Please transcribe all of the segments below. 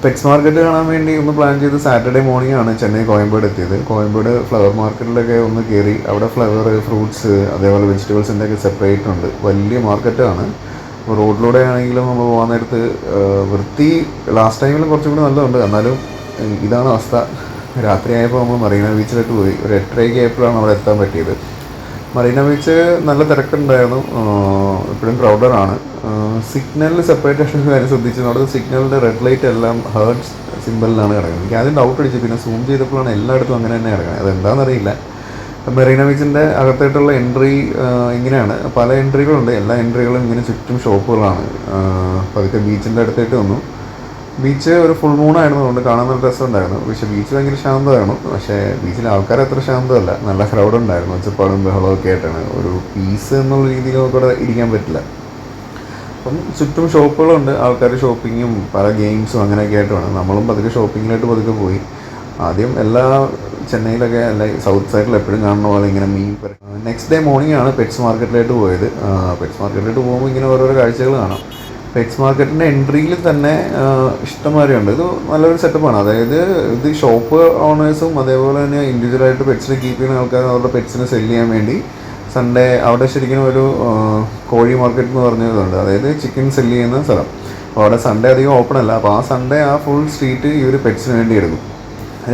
Pets market കാണാൻ വേണ്ടി ഒന്ന് പ്ലാൻ ചെയ്ത് സാറ്റർഡേ മോർണിംഗ് ആണ് ചെന്നൈ കോയമ്പേട് എത്തിയത്. കോയമ്പേട് ഫ്ലവർ മാർക്കറ്റിലൊക്കെ ഒന്ന് കയറി അവിടെ ഫ്ലവർ, ഫ്രൂട്ട്സ്, അതേപോലെ വെജിറ്റബിൾസിൻ്റെ ഒക്കെ സെപ്പറേറ്റ് ഉണ്ട്. വലിയ മാർക്കറ്റാണ്. അപ്പോൾ റോഡിലൂടെ ആണെങ്കിലും നമ്മൾ പോകാൻ നേരത്ത് വൃത്തി ലാസ്റ്റ് ടൈമിലും കുറച്ചും കൂടി നല്ലതുണ്ട്. എന്നാലും ഇതാണ് അവസ്ഥ. രാത്രിയായപ്പോൾ നമ്മൾ മറീന ബീച്ചിലോട്ട് പോയി. ഒരു 8:30 ആയപ്പോഴാണ് അവിടെ എത്താൻ പറ്റിയത്. മറീന ബീച്ച് നല്ല തിരക്കുണ്ടായിരുന്നു, ഇപ്പോഴും ക്രൗഡറാണ്. സിഗ്നലിൽ സെപ്പറേറ്റേഷൻ കാര്യം ശ്രദ്ധിച്ചു. അവിടെ സിഗ്നലിൻ്റെ റെഡ് ലൈറ്റ് എല്ലാം ഹേർട്സ് സിമ്പിളിലാണ് കിടക്കുന്നത്. എനിക്ക് ആദ്യം ഡൗട്ട് അടിച്ചു, പിന്നെ സൂം ചെയ്തപ്പോഴാണ് എല്ലായിടത്തും അങ്ങനെ തന്നെ കിടക്കുന്നത്. അതെന്താണെന്നറിയില്ല. മെറീന ബീച്ചിൻ്റെ അകത്തായിട്ടുള്ള എൻട്രി ഇങ്ങനെയാണ്. പല എൻട്രികളുണ്ട്. എല്ലാ എൻട്രികളും ഇങ്ങനെ ചുറ്റും ഷോപ്പുകളാണ്. പതുക്കെ ബീച്ചിൻ്റെ അടുത്തായിട്ട് വന്നു. ബീച്ച് ഒരു ഫുൾ മൂണായിരുന്നു, അതുകൊണ്ട് കാണാൻ നല്ല രസമുണ്ടായിരുന്നു. പക്ഷേ ബീച്ച് ഭയങ്കര ശാന്തമായിരുന്നു. പക്ഷേ ബീച്ചിലെ ആൾക്കാർ അത്ര ശാന്തമല്ല, നല്ല ക്രൗഡ് ഉണ്ടായിരുന്നു. ഒച്ചപ്പാടും ബഹളമൊക്കെ ആയിട്ടാണ്. ഒരു പീസ് എന്നുള്ള രീതിയിൽ നമുക്കവിടെ ഇരിക്കാൻ പറ്റില്ല. അപ്പം ചുറ്റും ഷോപ്പുകളുണ്ട്, ആൾക്കാർ ഷോപ്പിങ്ങും പല ഗെയിംസും അങ്ങനെയൊക്കെ ആയിട്ടുമാണ്. നമ്മളും പതുക്കെ ഷോപ്പിങ്ങിലായിട്ട് പതുക്കെ പോയി. ആദ്യം എല്ലാ ചെന്നൈയിലൊക്കെ അല്ല സൗത്ത് സൈഡിൽ എപ്പോഴും കാണുന്ന പോലെ ഇങ്ങനെ നെക്സ്റ്റ് ഡേ മോർണിംഗ് ആണ് പെറ്റ്സ് മാർക്കറ്റിലായിട്ട് പോയത്. പെറ്റ്സ് മാർക്കറ്റിലായിട്ട് പോകുമ്പോൾ ഇങ്ങനെ ഓരോരോ കാഴ്ചകൾ കാണാം. പെറ്റ്സ് മാർക്കറ്റിൻ്റെ എൻട്രിയിൽ തന്നെ ഇഷ്ടംമാതിരിയുണ്ട്. ഇത് നല്ലൊരു സെറ്റപ്പാണ്. അതായത് ഇത് ഷോപ്പ് ഓണേഴ്സും അതേപോലെ തന്നെ ഇൻഡിവിജ്വലായിട്ട് പെറ്റ്സിനെ കീപ്പ് ചെയ്യുന്ന ആൾക്കാരും അവരുടെ പെറ്റ്സിനെ സെല്ല് ചെയ്യാൻ വേണ്ടി സൺഡേ അവിടെ ശരിക്കും ഒരു കോഴി മാർക്കറ്റ് എന്ന് പറഞ്ഞതുണ്ട്. അതായത് ചിക്കൻ സെല്ല് ചെയ്യുന്ന സ്ഥലം. അപ്പോൾ അവിടെ സൺഡേ അധികം ഓപ്പൺ അല്ല. അപ്പോൾ ആ സൺഡേ ആ ഫുൾ സ്ട്രീറ്റ് ഈ ഒരു പെറ്റ്സിന് വേണ്ടി എടുക്കും.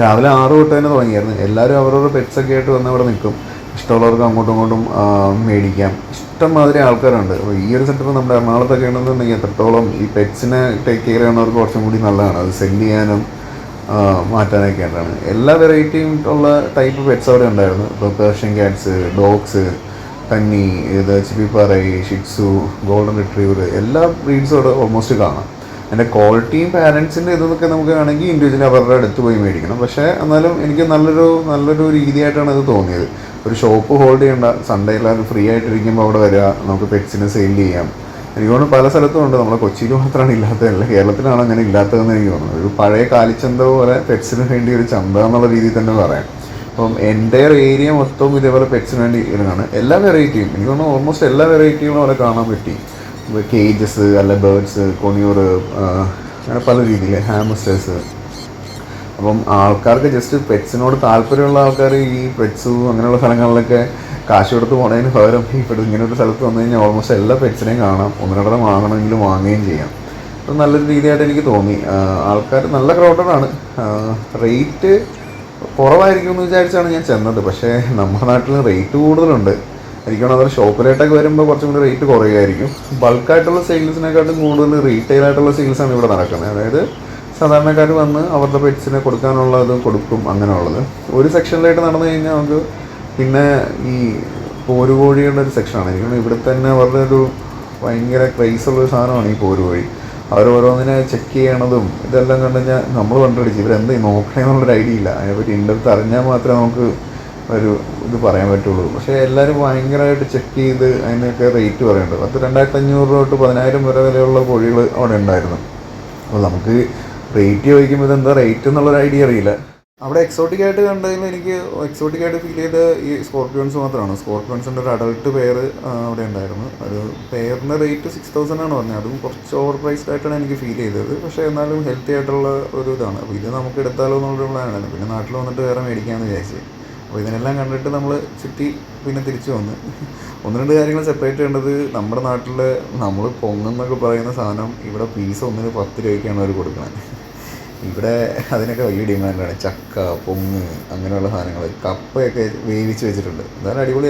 രാവിലെ 6 തൊട്ട് തന്നെ തുടങ്ങിയായിരുന്നു. എല്ലാവരും അവരവരുടെ പെറ്റ്സൊക്കെ ആയിട്ട് വന്ന് അവിടെ നിൽക്കും. ഇഷ്ടമുള്ളവർക്ക് അങ്ങോട്ടും ഇങ്ങോട്ടും മേടിക്കാം. ഇഷ്ടംമാതിരി ആൾക്കാരുണ്ട്. അപ്പോൾ ഈ ഒരു സെറ്റപ്പ് നമ്മുടെ എറണാകുളത്തൊക്കെ ഉണ്ടെന്നുണ്ടെങ്കിൽ എത്രത്തോളം ഈ പെറ്റ്സിനെ ടേക്ക് കെയർ ചെയ്യുന്നവർക്ക് കുറച്ചും കൂടി നല്ലതാണ്. അത് സെല്ല് ചെയ്യാനും മാറ്റാനൊക്കെ ആയിട്ടാണ്. എല്ലാ വെറൈറ്റിയും ഉള്ള ടൈപ്പ് പെറ്റ്സ് അവിടെ ഉണ്ടായിരുന്നു. ഇപ്പോൾ പേർഷ്യൻ ക്യാറ്റ്സ്, ഡോഗ്സ്, കന്നി, ചിപ്പിപ്പാറൈ, ഷിറ്റ്സു, ഗോൾഡൻ റിട്രീവർ, എല്ലാ ബ്രീഡ്സും അവിടെ ഓൾമോസ്റ്റ് കാണാം. അതിൻ്റെ ക്വാളിറ്റിയും പാരൻസിൻ്റെ ഇതൊക്കെ നമുക്ക് വേണമെങ്കിൽ ഇൻഡിവിജ്വലി അവരുടെ അടുത്ത് പോയി മേടിക്കണം. പക്ഷേ എന്നാലും എനിക്ക് നല്ലൊരു രീതിയായിട്ടാണ് ഇത് തോന്നിയത്. ഒരു ഷോപ്പ് ഹോൾഡ് ചെയ്യേണ്ട, സൺഡേ എല്ലാവരും ഫ്രീ ആയിട്ടിരിക്കുമ്പോൾ അവിടെ വരിക, നമുക്ക് പെറ്റ്സിനെ സെയിൽ ചെയ്യാം. എനിക്ക് തോന്നുന്നു പല സ്ഥലത്തും ഉണ്ട്. നമ്മളെ കൊച്ചിയിൽ മാത്രമാണ് ഇല്ലാത്തതല്ല, കേരളത്തിലാണ് അങ്ങനെ ഇല്ലാത്തതെന്ന് എനിക്ക് തോന്നുന്നത്. ഒരു പഴയ കാലിച്ചന്ത പോലെ പെറ്റ്സിന് വേണ്ടി ഒരു ചന്ത എന്നുള്ള രീതിയിൽ തന്നെ പറയാം. അപ്പം എൻ്റെ ഏരിയ മൊത്തം ഇതേപോലെ പെറ്റ്സിന് വേണ്ടി ഇരുന്നാണ്. എല്ലാ വെറൈറ്റിയും എനിക്ക് തോന്നുന്നു ഓൾമോസ്റ്റ് എല്ലാ വെറൈറ്റികളും അവിടെ കാണാൻ പറ്റി. കേജസ്, അല്ല ബേർഡ്സ്, കൊണിയൂർ, അങ്ങനെ പല രീതിയിൽ ഹാമസ്റ്റേഴ്സ്. അപ്പം ആൾക്കാർക്ക് ജസ്റ്റ് പെറ്റ്സിനോട് താല്പര്യമുള്ള ആൾക്കാർ ഈ പെറ്റ്സു അങ്ങനെയുള്ള സ്ഥലങ്ങളിലൊക്കെ കാശ് കൊടുത്ത് പോണതിന് പകരം ഇപ്പോൾ ഇങ്ങനെ ഒരു സ്ഥലത്ത് വന്നു കഴിഞ്ഞാൽ ഓൾമോസ്റ്റ് എല്ലാ പെറ്റ്സിനെയും കാണാം. ഒന്നിനോടെ വാങ്ങണമെങ്കിലും വാങ്ങുകയും ചെയ്യാം. അത് നല്ലൊരു രീതിയായിട്ട് എനിക്ക് തോന്നി. ആൾക്കാർ നല്ല ക്രൗഡഡാണ്. റേറ്റ് കുറവായിരിക്കും എന്ന് വിചാരിച്ചാണ് ഞാൻ ചെന്നത്. പക്ഷേ നമ്മുടെ നാട്ടിൽ റേറ്റ് കൂടുതലുണ്ട്. എനിക്കാണ് അതൊരു ഷോപ്പിലായിട്ടൊക്കെ വരുമ്പോൾ കുറച്ചും കൂടി റേറ്റ് കുറയുമായിരിക്കും. ബൾക്കായിട്ടുള്ള സെയിൽസിനെക്കാട്ടും കൂടുതൽ റീറ്റെയിലായിട്ടുള്ള സെയിൽസാണ് ഇവിടെ നടക്കുന്നത്. അതായത് സാധാരണക്കാർ വന്ന് അവരുടെ പെറ്റ്സിനെ കൊടുക്കാനുള്ളത് കൊടുക്കും, അങ്ങനെയുള്ളത്. ഒരു സെക്ഷനിലായിട്ട് നടന്നു കഴിഞ്ഞാൽ നമുക്ക് പിന്നെ ഈ പോരുകോഴിയുടെ ഒരു സെക്ഷനാണ്. എനിക്ക് ഇവിടെ തന്നെ അവരുടെ ഒരു ഭയങ്കര ക്രൈസുള്ളൊരു സാധനമാണ് ഈ പോരുകോഴി. അവരോരോന്നിനെ ചെക്ക് ചെയ്യണതും ഇതെല്ലാം കണ്ടു കഴിഞ്ഞാൽ നമ്മൾ കണ്ടുപിടിച്ച് ഇവരെന്ത് നോക്കണമെന്നുള്ളൊരു ഐഡിയ ഇല്ല. അതിനെപ്പറ്റി ഇൻ്റർത്ത് അറിഞ്ഞാൽ മാത്രമേ നമുക്ക് ഒരു ഇത് പറയാൻ പറ്റുള്ളൂ. പക്ഷേ എല്ലാവരും ഭയങ്കരമായിട്ട് ചെക്ക് ചെയ്ത് അതിനൊക്കെ റേറ്റ് പറയുന്നുണ്ട്. 2,500 രൂപ തൊട്ട് 10,000 വരെ വിലയുള്ള കോഴികൾ അവിടെ ഉണ്ടായിരുന്നു. അപ്പോൾ നമുക്ക് റേറ്റ് ചോദിക്കുമ്പോൾ ഇതെന്താ റേറ്റ് എന്നുള്ളൊരു ഐഡിയ അറിയില്ല. അവിടെ എക്സോട്ടിക്കായിട്ട് കണ്ടതിൽ എനിക്ക് എക്സോട്ടിക്കായിട്ട് ഫീൽ ചെയ്ത ഈ സ്കോർപ്പിയോൺസ് മാത്രമാണ്. സ്കോർപ്പിയോൺസിൻ്റെ ഒരു അഡൾട്ട് പെയർ അവിടെ ഉണ്ടായിരുന്നു. ഒരു പെയറിൻ്റെ റേറ്റ് 6,000 ആണ് പറഞ്ഞത്. അതും കുറച്ച് ഓവർ പ്രൈസ്ഡ് ആയിട്ടാണ് എനിക്ക് ഫീൽ ചെയ്തത്. പക്ഷേ എന്നാലും ഹെൽത്തി ആയിട്ടുള്ള ഒരു ഇതാണ്. അപ്പോൾ ഇത് നമുക്ക് എടുത്താലോ എന്നുള്ളൊരു പ്ലാനാണ്. പിന്നെ നാട്ടിൽ വന്നിട്ട് വേറെ മേടിക്കാമെന്ന് വിചാരിച്ചു. അപ്പോൾ ഇതിനെല്ലാം കണ്ടിട്ട് നമ്മൾ ചുറ്റി പിന്നെ തിരിച്ചു വന്ന് 1-2 കാര്യങ്ങൾ സെപ്പറേറ്റ് ചെയ്യേണ്ടത്. നമ്മുടെ നാട്ടിൽ നമ്മൾ പൊങ്ങെന്നൊക്കെ പറയുന്ന സാധനം ഇവിടെ പീസ് 1-10 രൂപയ്ക്കാണ് അവർ കൊടുക്കുന്നത്. ഇവിടെ അതിനൊക്കെ വലിയ ഡിമാൻഡാണ്. ചക്ക, പൊങ്ങ്, അങ്ങനെയുള്ള സാധനങ്ങൾ, കപ്പയൊക്കെ വേവിച്ച് വെച്ചിട്ടുണ്ട്. അതാണ് അടിപൊളി.